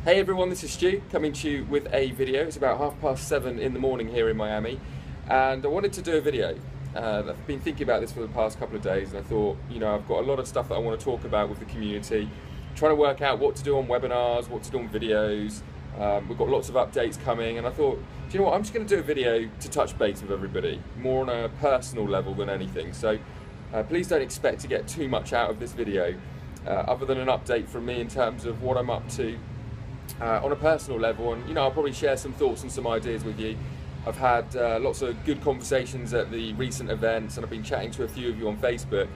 Hey everyone, this is Stu coming to you with a video. It's about 7:30 in the morning here in Miami, and I wanted to do a video. I've been thinking about this for the past couple of days, and I thought, I've got a lot of stuff that I want to talk about with the community, trying to work out what to do on webinars, what to do on videos. We've got lots of updates coming, and I thought, do you know what, I'm just going to do a video to touch base with everybody, more on a personal level than anything. So please don't expect to get too much out of this video, other than an update from me in terms of what I'm up to on a personal level, and I'll probably share some thoughts and some ideas with you. I've had lots of good conversations at the recent events, and I've been chatting to a few of you on Facebook,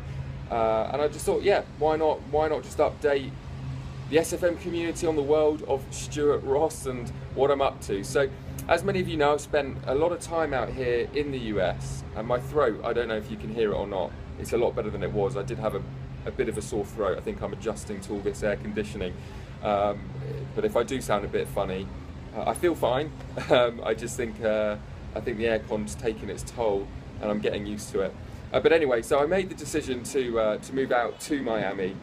and I just thought, yeah, why not just update the SFM community on the world of Stuart Ross and what I'm up to. So as many of you know, I've spent a lot of time out here in the US, and my throat, I don't know if you can hear it or not, it's a lot better than it was. I did have a bit of a sore throat. I think I'm adjusting to all this air conditioning. But if I do sound a bit funny, I feel fine. I just think the aircon's taking its toll, and I'm getting used to it. But anyway, so I made the decision to move out to Miami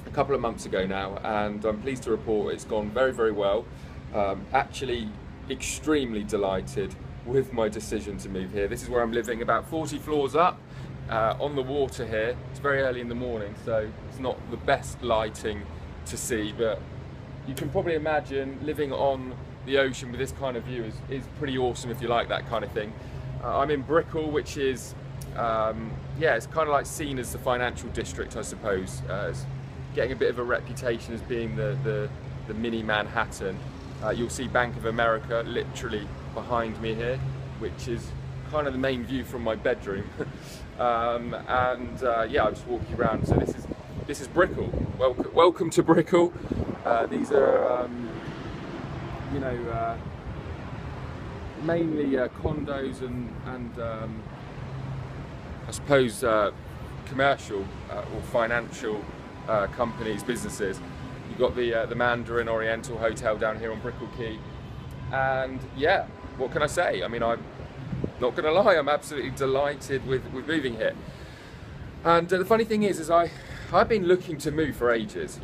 a couple of months ago now, and I'm pleased to report it's gone very, very well. Actually, extremely delighted with my decision to move here. This is where I'm living, about 40 floors up, on the water here. It's very early in the morning, so it's not the best lighting to see, but you can probably imagine living on the ocean with this kind of view is pretty awesome if you like that kind of thing. I'm in Brickell, which is, it's kind of like seen as the financial district, I suppose. It's getting a bit of a reputation as being the mini Manhattan. You'll see Bank of America literally behind me here, which is kind of the main view from my bedroom. I'll just walk you around. So this is Brickell. Welcome to Brickell. These are, mainly condos and I suppose commercial or financial companies, businesses. You've got the Mandarin Oriental Hotel down here on Brickell Key, and yeah, what can I say? I mean, I'm not going to lie, I'm absolutely delighted with moving here. And the funny thing is I've been looking to move for ages.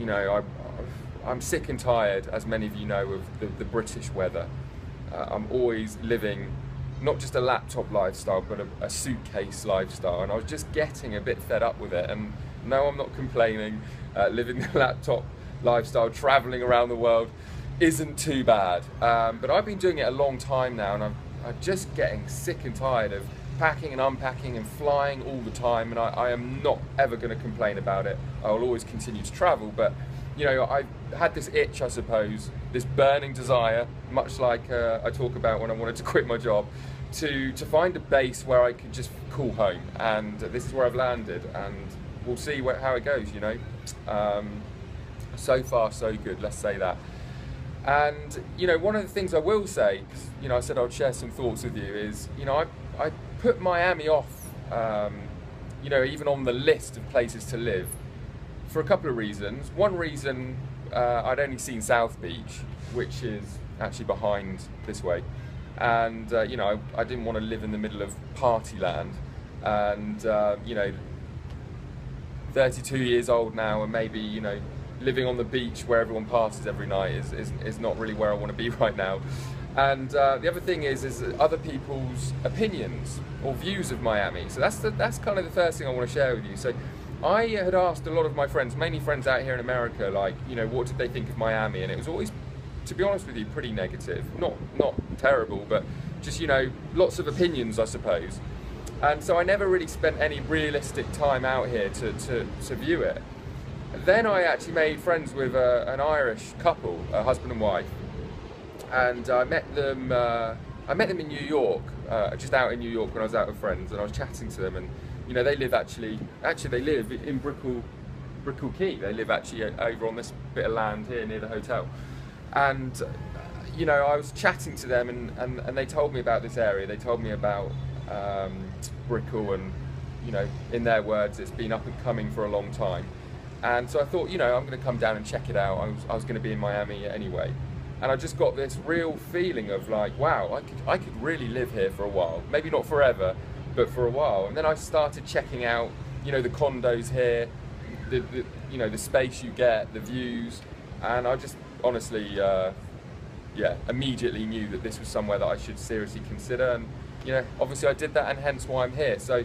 I'm sick and tired, as many of you know, of the British weather. I'm always living not just a laptop lifestyle, but a suitcase lifestyle, and I was just getting a bit fed up with it. And no, I'm not complaining. Living the laptop lifestyle, traveling around the world isn't too bad. But I've been doing it a long time now, and I'm just getting sick and tired of packing and unpacking and flying all the time, and I am not ever going to complain about it. I will always continue to travel, but I've had this itch, I suppose, this burning desire, much like I talk about when I wanted to quit my job, to find a base where I could just call home, and this is where I've landed, and we'll see how it goes. So far so good, let's say that. And one of the things I will say, because I said I'd share some thoughts with you, is I put Miami off, even on the list of places to live, for a couple of reasons. One reason, I'd only seen South Beach, which is actually behind this way, and I didn't want to live in the middle of party land, and 32 years old now, and maybe living on the beach where everyone passes every night is not really where I want to be right now. And the other thing is other people's opinions or views of Miami. So that's kind of the first thing I want to share with you. So I had asked a lot of my friends, mainly friends out here in America, like, what did they think of Miami? And it was always, to be honest with you, pretty negative. Not terrible, but just, lots of opinions, I suppose. And so I never really spent any realistic time out here to view it. Then I actually made friends with an Irish couple, a husband and wife, and I met them in New York, just out in New York when I was out with friends, and I was chatting to them, and they live actually they live in Brickell Key. They live actually over on this bit of land here near the hotel, and I was chatting to them, and they told me about this area. They told me about Brickell, and in their words, it's been up and coming for a long time. And so I thought, I'm going to come down and check it out. I was going to be in Miami anyway, and I just got this real feeling of like, wow, I could really live here for a while. Maybe not forever, but for a while. And then I started checking out, the condos here, the space you get, the views, and I honestly, yeah, immediately knew that this was somewhere that I should seriously consider, and you know, obviously I did that, and hence why I'm here. So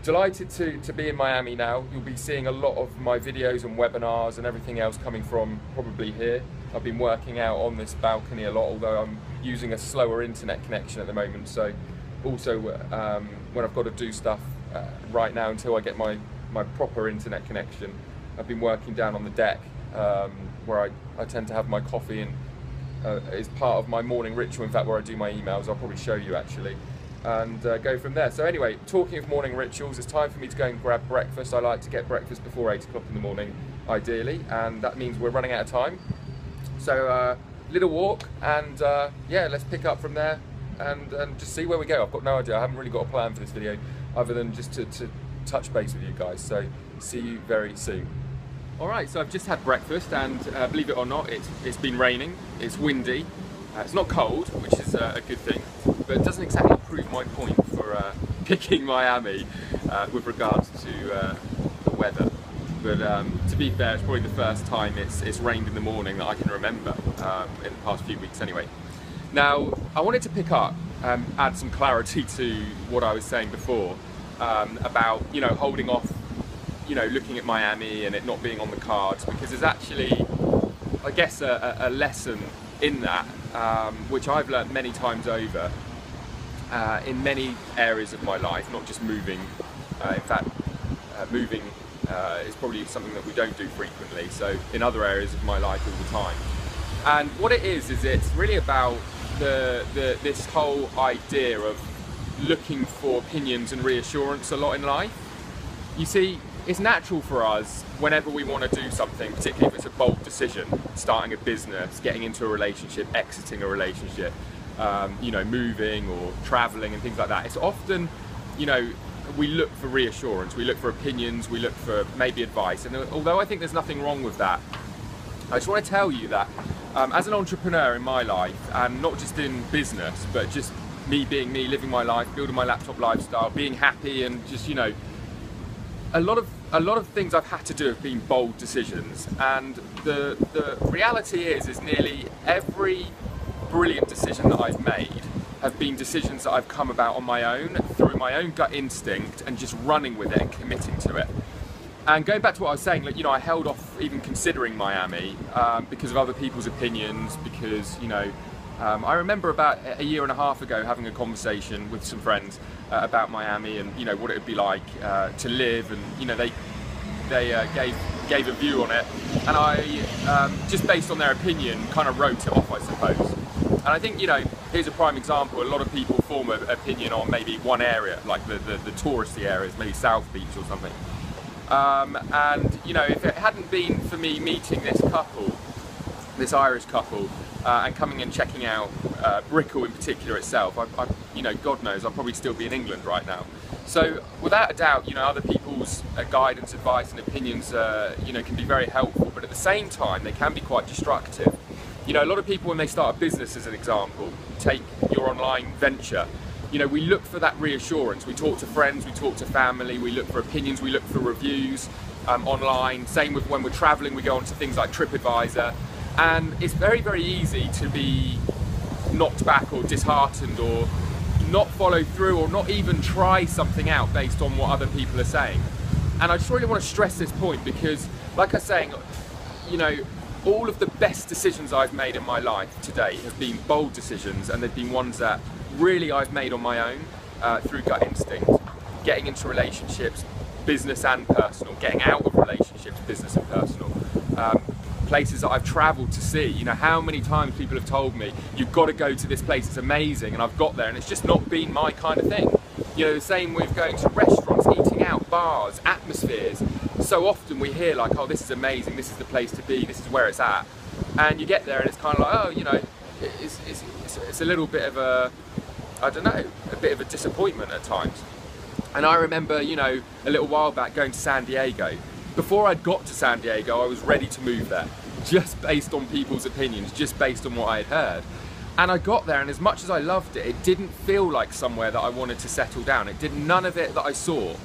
delighted to be in Miami now. You'll be seeing a lot of my videos and webinars and everything else coming from probably here. I've been working out on this balcony a lot, although I'm using a slower internet connection at the moment. So also when I've got to do stuff right now until I get my proper internet connection, I've been working down on the deck where I tend to have my coffee, and is part of my morning ritual, in fact, where I do my emails. I'll probably show you actually, and go from there. So anyway, talking of morning rituals, it's time for me to go and grab breakfast. I like to get breakfast before 8 o'clock in the morning, ideally, and that means we're running out of time. So little walk, and yeah, let's pick up from there and just see where we go. I've got no idea. I haven't really got a plan for this video other than just to touch base with you guys. So see you very soon. Alright, so I've just had breakfast, and believe it or not, it's been raining, it's windy, it's not cold, which is a good thing, but it doesn't exactly prove my point for picking Miami with regards to the weather. But to be fair, it's probably the first time it's rained in the morning that I can remember, in the past few weeks anyway. Now, I wanted to pick up, add some clarity to what I was saying before, about, you know, holding off, you know, looking at Miami and it not being on the cards, because there's actually, I guess, a lesson in that, which I've learnt many times over in many areas of my life, not just moving. In fact, moving is probably something that we don't do frequently, so in other areas of my life all the time. And what it is it's really about this whole idea of looking for opinions and reassurance a lot in life. You see, it's natural for us whenever we want to do something, particularly if it's a bold decision, starting a business, getting into a relationship, exiting a relationship, you know, moving or traveling and things like that. It's often, you know, we look for reassurance, we look for opinions, we look for maybe advice. And although I think there's nothing wrong with that, I just want to tell you that as an entrepreneur in my life, and not just in business, but just me being me, living my life, building my laptop lifestyle, being happy, and just, you know, a lot of things I've had to do have been bold decisions, and the reality is nearly every brilliant decision that I've made have been decisions that I've come about on my own, through my own gut instinct, and just running with it and committing to it. And going back to what I was saying, like, you know, I held off even considering Miami because of other people's opinions, because, you know, I remember about a year and a half ago having a conversation with some friends about Miami, and, you know, what it would be like to live, and, you know, they gave a view on it, and I just based on their opinion kind of wrote it off, I suppose. And I think, you know, here's a prime example. A lot of people form an opinion on maybe one area, like the touristy areas, maybe South Beach or something. And, you know, if it hadn't been for me meeting this couple, this Irish couple, and coming and checking out Brickell in particular itself, I, you know, God knows, I'll probably still be in England right now. So without a doubt, you know, other people's guidance, advice and opinions, you know, can be very helpful, but at the same time, they can be quite destructive. You know, a lot of people, when they start a business, as an example, take your online venture, you know, we look for that reassurance. We talk to friends, we talk to family, we look for opinions, we look for reviews online. Same with when we're traveling, we go onto things like TripAdvisor. And it's very, very easy to be knocked back or disheartened, or not follow through, or not even try something out based on what other people are saying. And I just really want to stress this point, because, like I was saying, you know, all of the best decisions I've made in my life today have been bold decisions, and they've been ones that really I've made on my own through gut instinct. Getting into relationships, business and personal, getting out of relationships, business and personal. Places that I've travelled to see, you know, how many times people have told me, you've got to go to this place, it's amazing, and I've got there and it's just not been my kind of thing. You know, the same with going to restaurants, eating out, bars, atmospheres. So often we hear like, oh, this is amazing, this is the place to be, this is where it's at. And you get there and it's kind of like, oh, you know, it's a little bit of a, I don't know, a bit of a disappointment at times. And I remember, you know, a little while back going to San Diego. Before I'd got to San Diego, I was ready to move there, just based on people's opinions, just based on what I had heard. And I got there, and as much as I loved it, it didn't feel like somewhere that I wanted to settle down. It did none of it that I saw.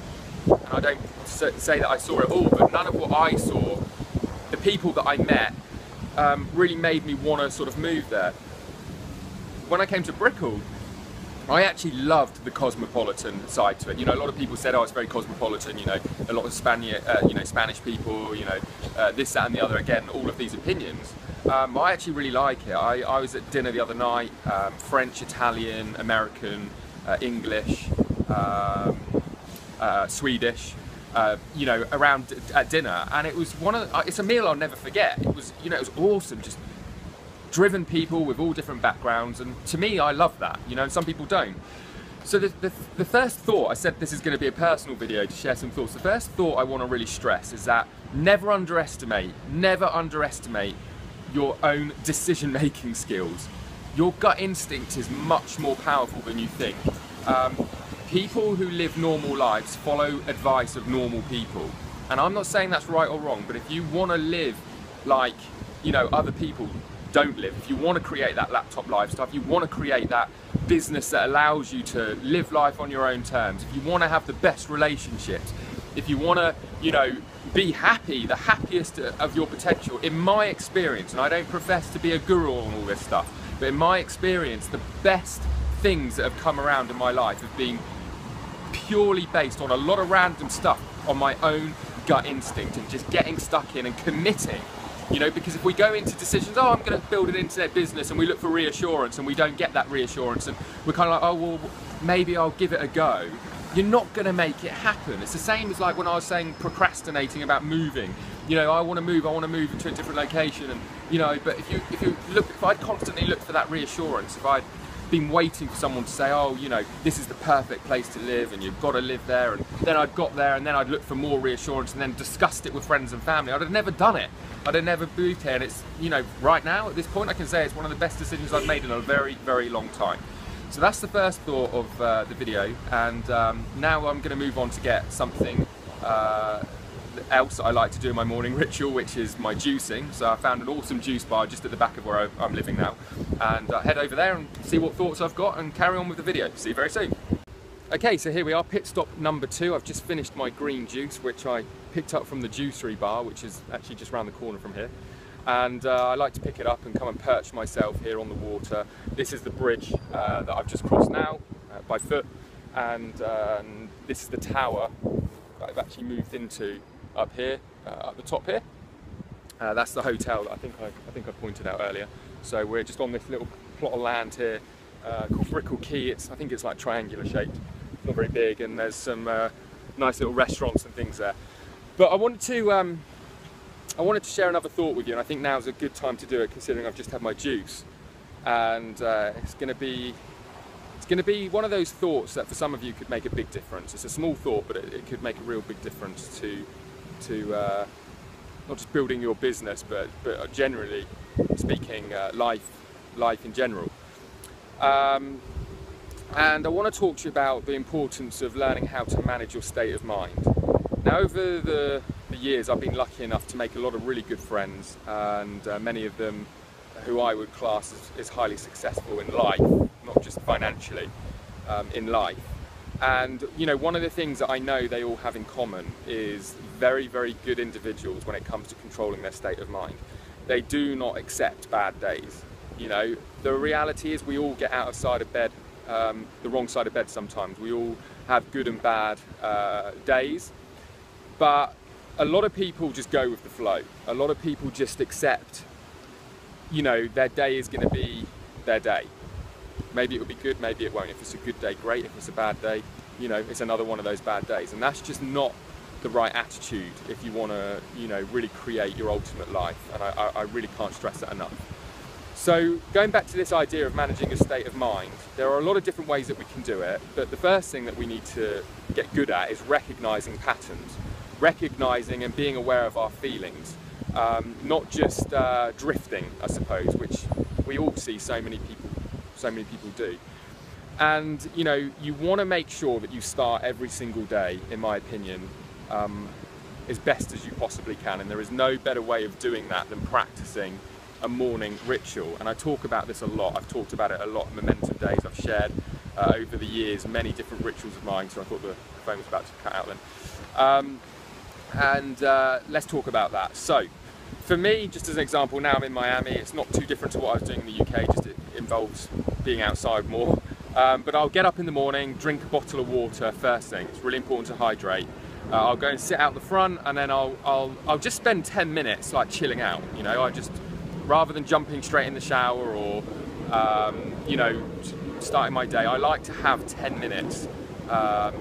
And I don't say that I saw it all, but none of what I saw, the people that I met, really made me want to sort of move there. When I came to Brickell, I actually loved the cosmopolitan side to it. You know, a lot of people said, oh, it's very cosmopolitan, you know, a lot of Spanish people, you know, this, that and the other. Again, all of these opinions. I actually really like it. I was at dinner the other night, French, Italian, American, English, Swedish, you know, around at dinner, and it was it's a meal I'll never forget. It was, you know, it was awesome, just driven people with all different backgrounds, and to me, I love that, you know, and some people don't. So the first thought, I said this is going to be a personal video to share some thoughts. The first thought I want to really stress is that never underestimate your own decision-making skills. Your gut instinct is much more powerful than you think. People who live normal lives follow advice of normal people. And I'm not saying that's right or wrong, but if you want to live like, you know, other people don't live, if you want to create that laptop lifestyle, if you want to create that business that allows you to live life on your own terms, if you want to have the best relationships, if you want to, you know, be happy, the happiest of your potential, in my experience, and I don't profess to be a guru on all this stuff, but in my experience, the best things that have come around in my life have been purely based on a lot of random stuff, on my own gut instinct and just getting stuck in and committing. You know, because if we go into decisions, oh, I'm going to build an internet business, and we look for reassurance and we don't get that reassurance, and we're kind of like, oh, well, maybe I'll give it a go. You're not going to make it happen. It's the same as like when I was saying procrastinating about moving. You know, I want to move into a different location, and you know, but if I'd constantly looked for that reassurance, if I'd been waiting for someone to say, oh, you know, this is the perfect place to live and you've got to live there, and then I'd got there and then I'd looked for more reassurance and then discussed it with friends and family, I'd have never done it. I'd have never moved here, and it's, you know, right now at this point I can say it's one of the best decisions I've made in a very, very long time. So that's the first thought of the video, and now I'm going to move on to get something else that I like to do in my morning ritual, which is my juicing. So I found an awesome juice bar just at the back of where I'm living now, and head over there and see what thoughts I've got and carry on with the video. See you very soon. Okay, so here we are, pit stop number 2. I've just finished my green juice, which I picked up from the juicery bar, which is actually just around the corner from here. And I like to pick it up and come and perch myself here on the water. This is the bridge that I've just crossed now by foot, and this is the tower that I've actually moved into up here, at the top here. That's the hotel that I think I pointed out earlier. So we're just on this little plot of land here called Brickell Quay. I think it's like triangular shaped, not very big, and there's some nice little restaurants and things there. But I wanted to share another thought with you, and I think now's a good time to do it, considering I've just had my juice. And it's going to be one of those thoughts that for some of you could make a big difference. It's a small thought, but it could make a real big difference to not just building your business, but generally speaking, life in general. And I want to talk to you about the importance of learning how to manage your state of mind. Now, over the years, I've been lucky enough to make a lot of really good friends, and many of them who I would class as highly successful in life, not just financially, in life. And you know, one of the things that I know they all have in common is very, very good individuals when it comes to controlling their state of mind. They do not accept bad days. You know, the reality is we all get out of side of bed, the wrong side of bed sometimes. We all have good and bad days, but a lot of people just go with the flow. A lot of people just accept, you know, their day is going to be their day. Maybe it will be good, maybe it won't. If it's a good day, great. If it's a bad day, you know, it's another one of those bad days. And that's just not the right attitude if you want to, you know, really create your ultimate life. And I really can't stress that enough. So going back to this idea of managing a state of mind, there are a lot of different ways that we can do it. But the first thing that we need to get good at is recognizing patterns, recognizing and being aware of our feelings, not just drifting, I suppose, which we all see so many people do. And you know, you want to make sure that you start every single day, in my opinion, as best as you possibly can. And there is no better way of doing that than practicing a morning ritual. And I talk about this a lot. I've talked about it a lot in Momentum Days. I've shared over the years many different rituals of mine. So I thought the phone was about to cut out then. Let's talk about that. So For me, just as an example, now I'm in Miami, it's not too different to what I was doing in the UK, just it involves being outside more. But I'll get up in the morning, drink a bottle of water first thing. It's really important to hydrate. I'll go and sit out the front, and then I'll just spend 10 minutes like chilling out. You know, I just, rather than jumping straight in the shower or you know, starting my day, I like to have 10 minutes,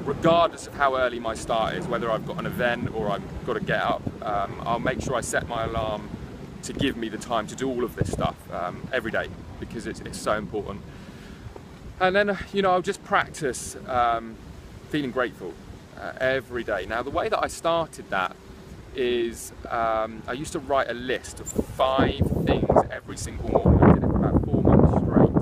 regardless of how early my start is, whether I've got an event or I've got to get up. I'll make sure I set my alarm to give me the time to do all of this stuff every day, because it's so important. And then, you know, I'll just practice feeling grateful every day. Now, the way that I started that is I used to write a list of 5 things every single morning. I did it for about 4 months straight,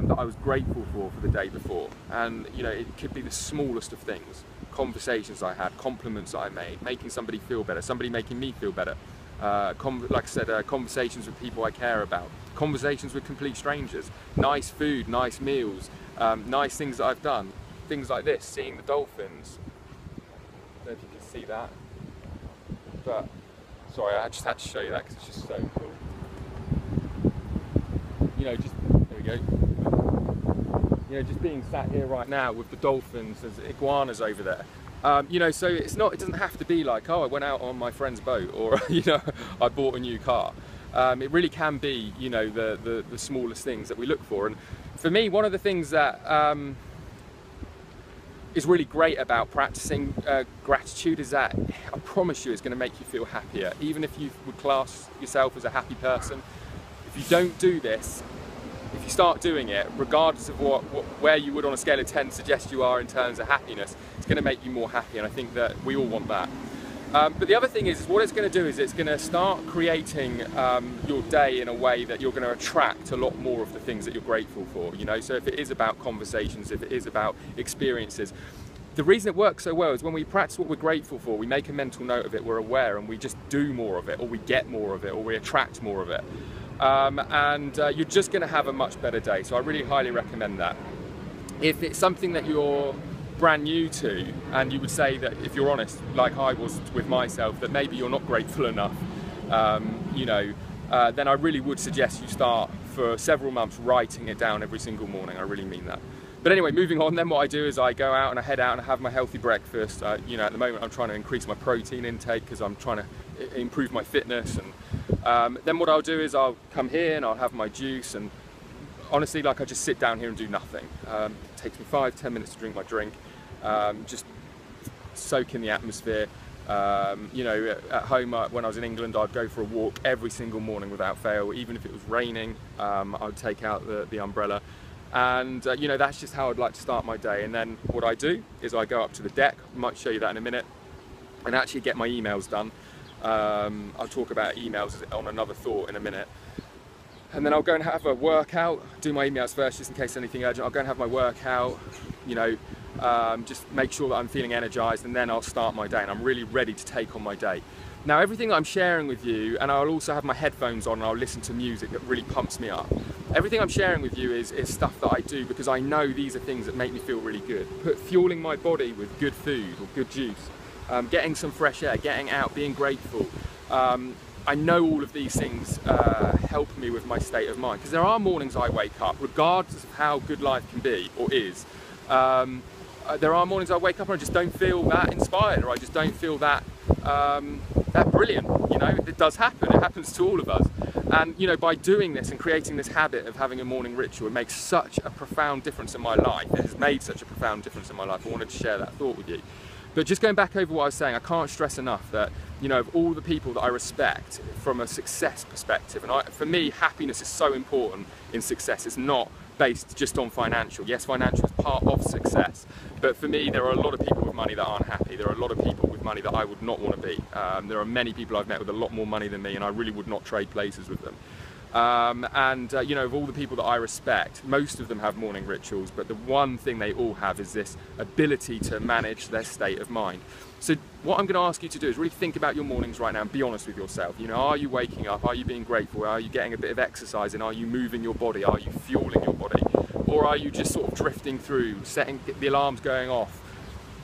that I was grateful for the day before. And, you know, it could be the smallest of things. Conversations I had, compliments I made, making somebody feel better, somebody making me feel better. Like I said, conversations with people I care about, conversations with complete strangers, nice food, nice meals, nice things that I've done, things like this, seeing the dolphins. I don't know if you can see that, but sorry, I just had to show you that because it's just so cool. You know, just, there we go. You know, just being sat here right now with the dolphins, there's iguanas over there. You know, so it doesn't have to be like, oh, I went out on my friend's boat, or, you know, I bought a new car. It really can be, you know, the smallest things that we look for. And for me, one of the things that is really great about practicing gratitude is that I promise you it's going to make you feel happier. Even if you would class yourself as a happy person, if you don't do this, if you start doing it, regardless of where you would on a scale of 10 suggest you are in terms of happiness, it's going to make you more happy, and I think that we all want that. But the other thing is what it's going to do is it's going to start creating your day in a way that you're going to attract a lot more of the things that you're grateful for, you know. So if it is about conversations, if it is about experiences, the reason it works so well is when we practice what we're grateful for, we make a mental note of it, we're aware, and we just do more of it, or we get more of it, or we attract more of it. You're just going to have a much better day. So I really highly recommend that. If it's something that you're brand new to, and you would say that, if you're honest, like I was with myself, that maybe you're not grateful enough, you know, then I really would suggest you start for several months writing it down every single morning. I really mean that. But anyway, moving on, then what I do is I go out and I head out and I have my healthy breakfast. You know, at the moment I'm trying to increase my protein intake because I'm trying to improve my fitness. And then what I'll do is I'll come here and I'll have my juice, and honestly, like, I just sit down here and do nothing. It takes me 5-10 minutes to drink my drink, just soak in the atmosphere. You know, at home when I was in England, I'd go for a walk every single morning without fail. Even if it was raining, I'd take out the umbrella. And you know, that's just how I'd like to start my day. And then what I do is I go up to the deck, I might show you that in a minute, and actually get my emails done. I'll talk about emails on another thought in a minute. And then I'll go and have a workout, do my emails first just in case anything urgent. I'll go and have my workout, you know, just make sure that I'm feeling energized, and then I'll start my day and I'm really ready to take on my day. Now, everything that I'm sharing with you, and I'll also have my headphones on and I'll listen to music that really pumps me up. Everything I'm sharing with you is stuff that I do because I know these are things that make me feel really good. Fueling my body with good food or good juice, getting some fresh air, getting out, being grateful. I know all of these things help me with my state of mind, because there are mornings I wake up, regardless of how good life can be or is, there are mornings I wake up and I just don't feel that inspired, or I just don't feel that that brilliant. You know, it does happen. It happens to all of us. And you know, by doing this and creating this habit of having a morning ritual, it makes such a profound difference in my life. It has made such a profound difference in my life. I wanted to share that thought with you. But just going back over what I was saying, I can't stress enough that, you know, of all the people that I respect from a success perspective, and for me, happiness is so important in success. It's not based just on financial. Yes, financial is part of success, but for me, there are a lot of people with money that aren't happy. There are a lot of people with money that I would not want to be. There are many people I've met with a lot more money than me, and I really would not trade places with them. You know, of all the people that I respect, most of them have morning rituals, but the one thing they all have is this ability to manage their state of mind. So what I'm going to ask you to do is really think about your mornings right now and be honest with yourself. You know, are you waking up? Are you being grateful? Are you getting a bit of exercise in? Are you moving your body? Are you fueling your body? Or are you just sort of drifting through, setting the alarms going off,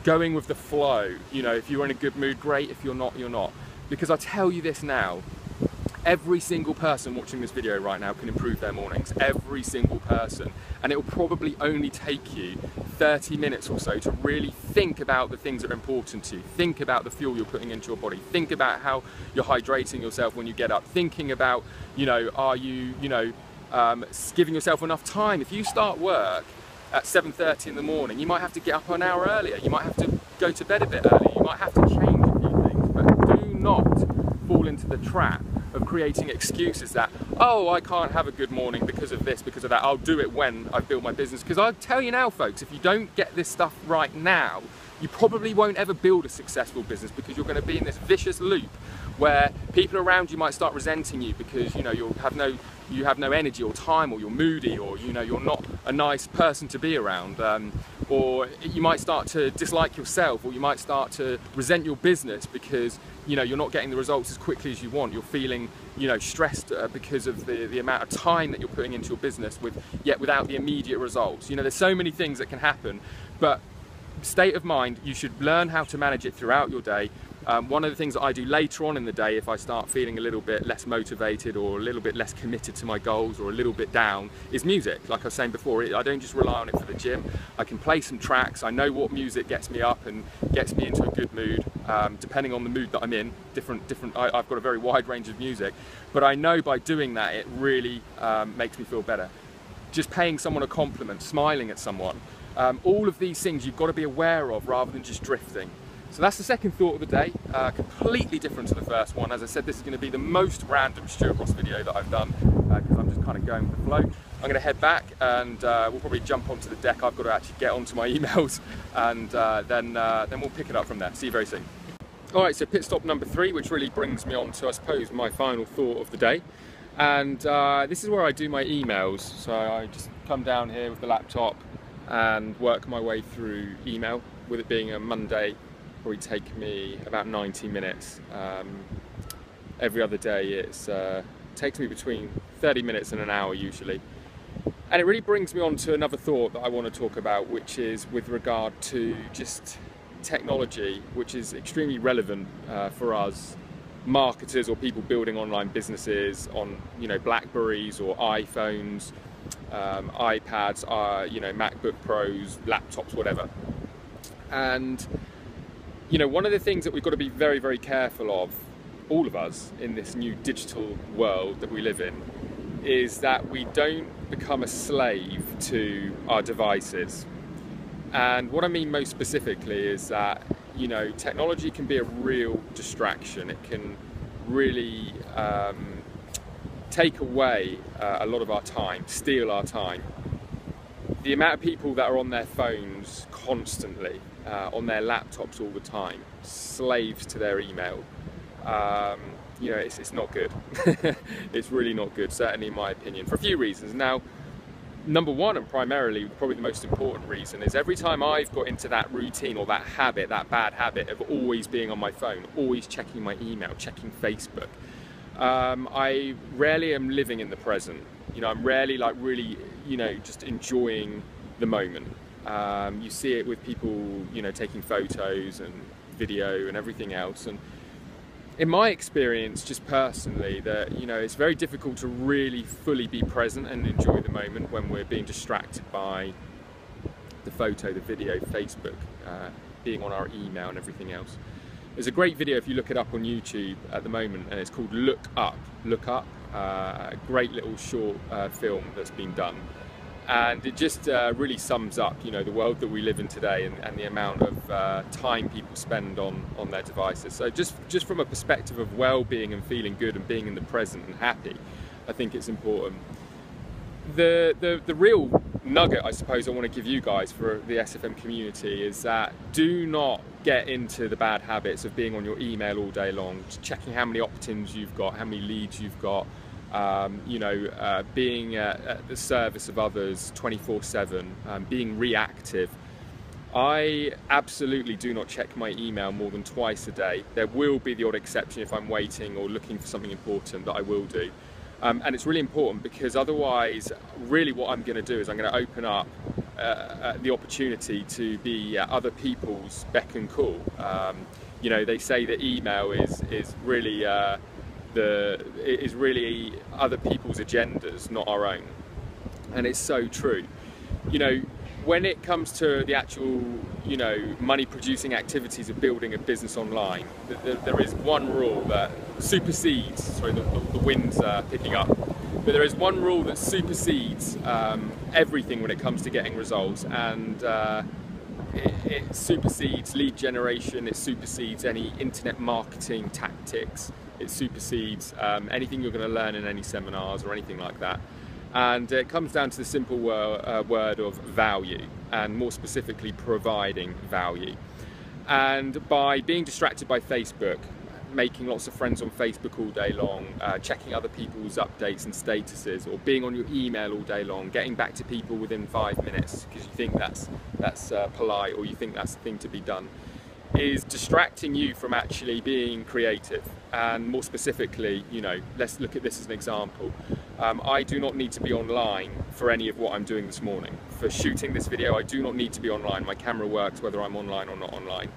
going with the flow? You know, if you're in a good mood, great. If you're not, you're not. Because I tell you this now, Every single person watching this video right now can improve their mornings, every single person. And it will probably only take you 30 minutes or so to really think about the things that are important to you. Think about the fuel you're putting into your body. Think about how you're hydrating yourself when you get up. Thinking about, are you, giving yourself enough time. If you start work at 7:30 in the morning, you might have to get up an hour earlier. You might have to go to bed a bit earlier. You might have to change a few things, but do not fall into the trap of creating excuses that, oh, I can't have a good morning because of this, because of that. I'll do it when I've built my business. Because I'll tell you now, folks, if you don't get this stuff right now, you probably won't ever build a successful business, because you're going to be in this vicious loop where people around you might start resenting you because you have no energy or time, or you're moody, or you're not a nice person to be around, or you might start to dislike yourself, or you might start to resent your business because you're not getting the results as quickly as you want. You're feeling stressed because of the amount of time that you're putting into your business yet without the immediate results. There's so many things that can happen, but state of mind, you should learn how to manage it throughout your day. One of the things that I do later on in the day, if I start feeling a little bit less motivated or a little bit less committed to my goals or a little bit down, is music. Like I was saying before, I don't just rely on it for the gym. I can play some tracks. I know what music gets me up and gets me into a good mood, depending on the mood that I'm in. I've got a very wide range of music, but I know by doing that, it really makes me feel better. Just paying someone a compliment, smiling at someone, all of these things you've got to be aware of rather than just drifting. So that's the second thought of the day, completely different to the first one. As I said, this is going to be the most random Stuart Ross video that I've done, because I'm just kind of going with the flow. I'm going to head back and we'll probably jump onto the deck. I've got to actually get onto my emails, and then we'll pick it up from there. See you very soon. All right, so pit stop number 3, which really brings me on to, I suppose, my final thought of the day. And this is where I do my emails. So I just come down here with the laptop and work my way through email. With it being a Monday, probably take me about 90 minutes. Every other day it takes me between 30 minutes and an hour usually. And it really brings me on to another thought that I want to talk about, which is with regard to just technology, which is extremely relevant for us marketers or people building online businesses on Blackberries or iPhones, iPads, MacBook Pros, laptops, whatever. And one of the things that we've got to be very, very careful of, all of us in this new digital world that we live in, is that we don't become a slave to our devices. And what I mean most specifically is that technology can be a real distraction. It can really take away a lot of our time, steal our time. The amount of people that are on their phones constantly, on their laptops all the time, slaves to their email, it's not good. It's really not good, certainly in my opinion, for a few reasons. Now, number one, and primarily probably the most important reason, is every time I've got into that routine or that habit, that bad habit of always being on my phone, always checking my email, checking Facebook, I rarely am living in the present. I'm rarely really just enjoying the moment. You see it with people taking photos and video and everything else, and in my experience, just personally, that it's very difficult to really fully be present and enjoy the moment when we're being distracted by the photo, the video, Facebook, being on our email and everything else. There's a great video if you look it up on YouTube at the moment, and it's called Look Up. Look Up, a great little short film that's been done. And it just really sums up, the world that we live in today, and the amount of time people spend on their devices. So just from a perspective of well-being and feeling good and being in the present and happy, I think it's important. The real nugget, I suppose, I want to give you guys for the SFM community is that do not get into the bad habits of being on your email all day long, checking how many opt-ins you've got, how many leads you've got, being at the service of others 24/7, being reactive. I absolutely do not check my email more than twice a day. There will be the odd exception if I'm waiting or looking for something important that I will do. And it's really important, because otherwise, really what I'm going to do is I'm going to open up the opportunity to be other people's beck and call. They say that email is really is really other people's agendas, not our own. And it's so true. You know, when it comes to the actual, you know, money producing activities of building a business online, there is one rule that supersedes, sorry, the wind's picking up, but there is one rule that supersedes everything when it comes to getting results, and it supersedes lead generation, it supersedes any internet marketing tactics, it supersedes anything you're going to learn in any seminars or anything like that. And it comes down to the simple word of value, and more specifically providing value. And by being distracted by Facebook, making lots of friends on Facebook all day long, checking other people's updates and statuses, or being on your email all day long, getting back to people within 5 minutes because you think that's polite, or you think that's the thing to be done, is distracting you from actually being creative. And more specifically, you know, let's look at this as an example. I do not need to be online for any of what I'm doing this morning. For shooting this video, I do not need to be online. My camera works whether I'm online or not online.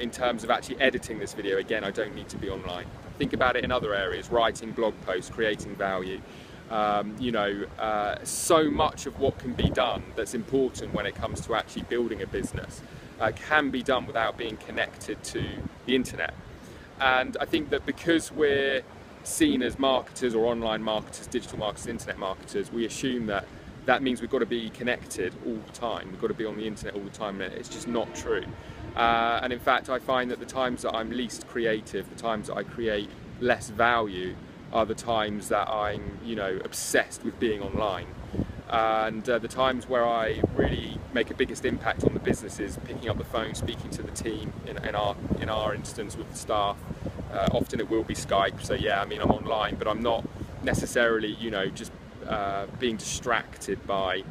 In terms of actually editing this video, again, I don't need to be online. Think about it in other areas: writing blog posts, creating value. You know, so much of what can be done that's important when it comes to actually building a business can be done without being connected to the internet. And I think that because we're seen as marketers, or online marketers, digital marketers, internet marketers, we assume that that means we've got to be connected all the time, we've got to be on the internet all the time, and it's just not true. And in fact, I find that the times that I'm least creative, the times that I create less value, are the times that I'm, you know, obsessed with being online. And the times where I really make a biggest impact on the business is picking up the phone, speaking to the team, in our instance with the staff. Often it will be Skype, so yeah, I mean, I'm online, but I'm not necessarily, you know, just being distracted by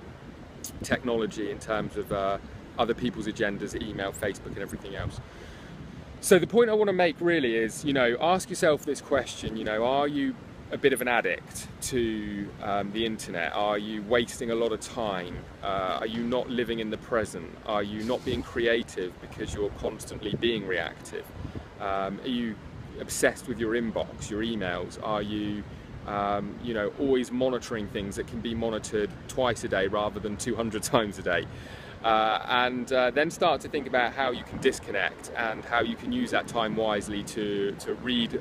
technology in terms of other people's agendas, email, Facebook, and everything else. So the point I want to make really is, you know, ask yourself this question, you know, are you a bit of an addict to the internet? Are you wasting a lot of time? Are you not living in the present? Are you not being creative because you're constantly being reactive? Are you obsessed with your inbox, your emails? Are you, you know, always monitoring things that can be monitored twice a day rather than 200 times a day? And then start to think about how you can disconnect and how you can use that time wisely to read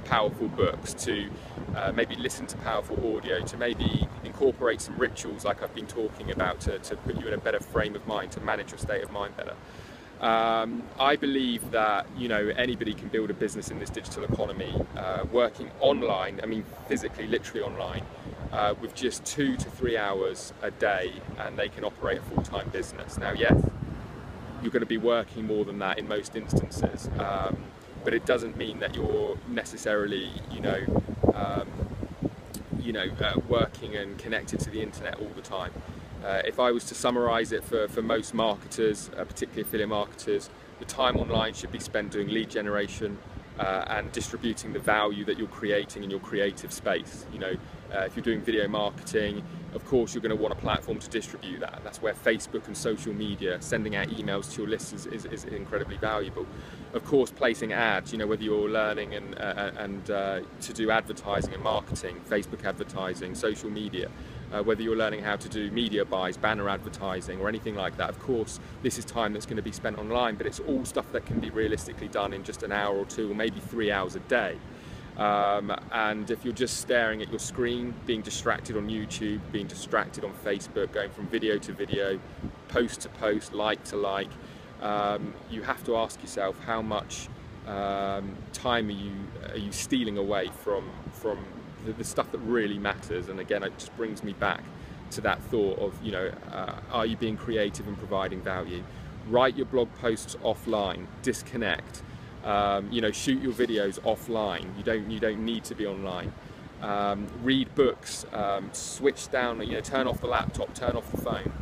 powerful books, to maybe listen to powerful audio, to maybe incorporate some rituals like I've been talking about to put you in a better frame of mind, to manage your state of mind better. I believe that, you know, anybody can build a business in this digital economy, working online, I mean physically, literally online, with just 2 to 3 hours a day, and they can operate a full-time business. Now, yes, you're going to be working more than that in most instances, but it doesn't mean that you're necessarily, working and connected to the internet all the time. If I was to summarize it for most marketers, particularly affiliate marketers, the time online should be spent doing lead generation and distributing the value that you're creating in your creative space. You know, if you're doing video marketing, of course you're going to want a platform to distribute that. That's where Facebook and social media, sending out emails to your lists is incredibly valuable. Of course, placing ads, you know, whether you're learning and to do advertising and marketing, Facebook advertising, social media, whether you're learning how to do media buys, banner advertising, or anything like that. Of course, this is time that's going to be spent online, but it's all stuff that can be realistically done in just an hour or 2 or maybe 3 hours a day. And if you're just staring at your screen, being distracted on YouTube, being distracted on Facebook, going from video to video, post to post, like to like, you have to ask yourself how much time are you stealing away from the stuff that really matters. And again, it just brings me back to that thought of, you know, are you being creative and providing value? Write your blog posts offline, disconnect. You know, shoot your videos offline. You don't need to be online. Read books. Switch down. You know, turn off the laptop. Turn off the phone.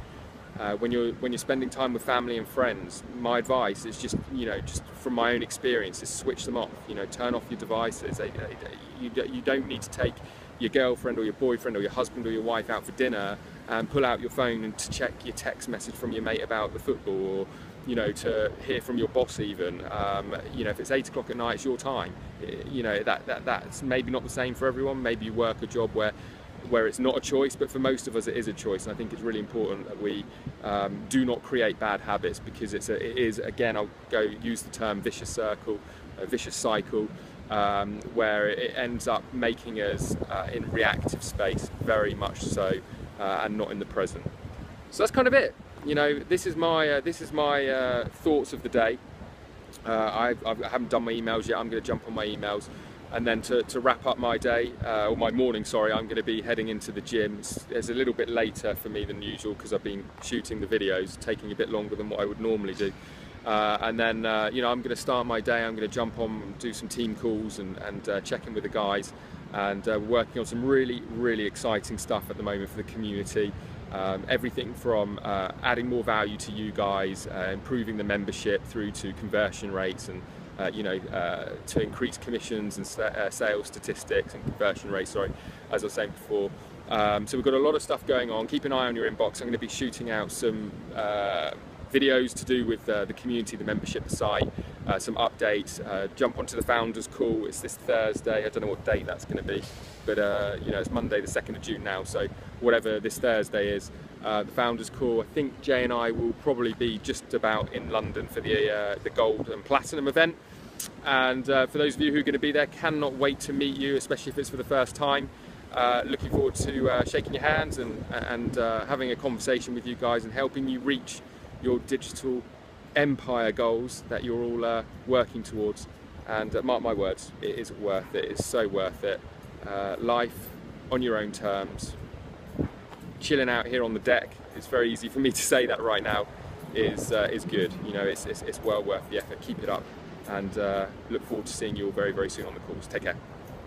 When you're spending time with family and friends, my advice is just, you know, just from my own experience, is switch them off. You know, turn off your devices. You don't need to take your girlfriend or your boyfriend or your husband or your wife out for dinner and pull out your phone and to check your text message from your mate about the football, you know, to hear from your boss even. You know, if it's 8 o'clock at night, it's your time. You know, that's maybe not the same for everyone. Maybe you work a job where it's not a choice, but for most of us it is a choice, and I think it's really important that we do not create bad habits, because it is, again, I'll use the term vicious circle, a vicious cycle, where it ends up making us in reactive space, very much so, and not in the present. So that's kind of it. You know, this is my thoughts of the day. I haven't done my emails yet. I'm going to jump on my emails, and then to wrap up my day, or my morning, sorry, I'm going to be heading into the gym. It's a little bit later for me than usual because I've been shooting the videos, taking a bit longer than what I would normally do. And then, you know, I'm going to start my day. I'm going to jump on and do some team calls and check in with the guys, and we're working on some really exciting stuff at the moment for the community. Everything from adding more value to you guys, improving the membership, through to conversion rates, and you know, to increase commissions and sales statistics and conversion rates, sorry, as I was saying before. So we've got a lot of stuff going on. Keep an eye on your inbox. I'm going to be shooting out some videos to do with the community, the membership, the site, some updates. Jump onto the founders call. It's this Thursday. I don't know what date that's going to be, but you know, it's Monday the 2nd of June now, so whatever this Thursday is, the founders call. I think Jay and I will probably be just about in London for the gold and platinum event, and for those of you who are going to be there, cannot wait to meet you, especially if it's for the first time. Looking forward to shaking your hands and having a conversation with you guys and helping you reach your digital empire goals that you're all working towards. And mark my words, it is worth it. It's so worth it. Life on your own terms, chilling out here on the deck. It's very easy for me to say that right now. Is good. You know, it's well worth the effort. Keep it up, and look forward to seeing you all very soon on the calls. Take care.